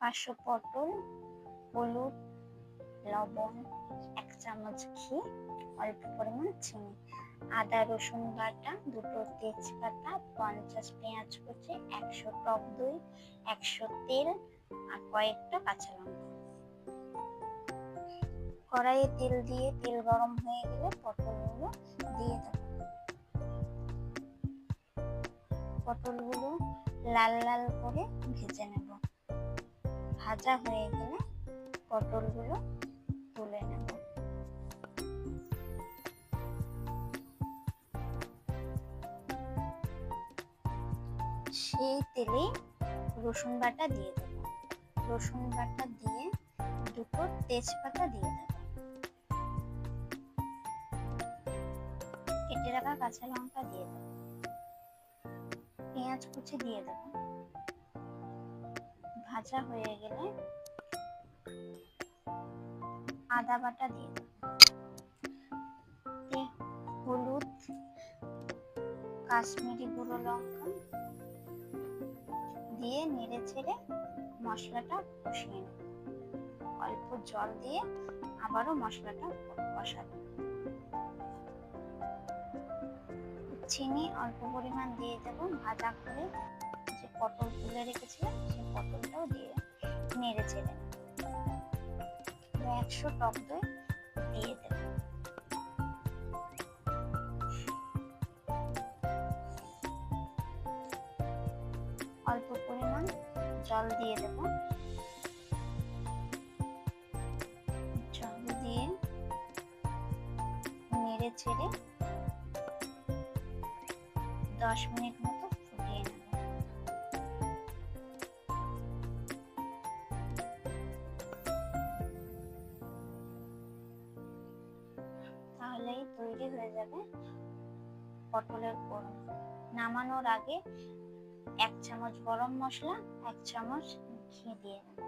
500 পটল, হলুদ, লবণ, 1 চামচ ঘি, অল্প পরিমাণ চিনি, আদা রসুন বাটা, 2টো তেজপাতা, 50 পেঁয়াজ কুচি, 100 টক দই, 100 তেল আর কয়েকটা কাঁচা লঙ্কা। কড়াইয়ে তেল দিয়ে তেল গরম হয়ে গেলে পটলগুলো দিয়ে দেব। পটলগুলো লাল লাল করে ভেজে নেব। ভাজা হয়ে গেলে পটলগুলো তুলে নেব। সেই তেলেই রসুন বাটা দিয়ে দেব। রসুন বাটা দিয়ে 2টো তেজপাতা দিয়ে দেব। কেটে রাখা কাঁচা লঙ্কা দিয়ে দেব। পেঁয়াজ কুচি দিয়ে দেব। ভাজা হয়ে গেলে আদা বাটা দিয়ে দেব। হলুদ, কাশ্মীরি গুঁড়ো লঙ্কা দিয়ে নেড়ে ছেড়ে মশলাটা কষিয়ে নেব। অল্প জল দিয়ে আবারও মশলাটা কষাবো। চিনি অল্প পরিমাণ দিয়ে দেব। ভাজা করে যে পটল তুলে রেখেছিলাম সেই পটলটাও দিয়ে নেড়ে ছেড়ে নেব। 100 টক দই দিয়ে দেব। অল্প পরিমাণ জল দিয়ে দেব। জল দিয়ে নেড়ে ছেড়ে 10 মিনিট মতো ফুটিয়ে নেব। তাহলেই তৈরি হয়ে যাবে পটলের পোড়া। নামানোর আগে 1 চামচ গরম মশলা, 1 চামচ ঘি দিয়ে নেব।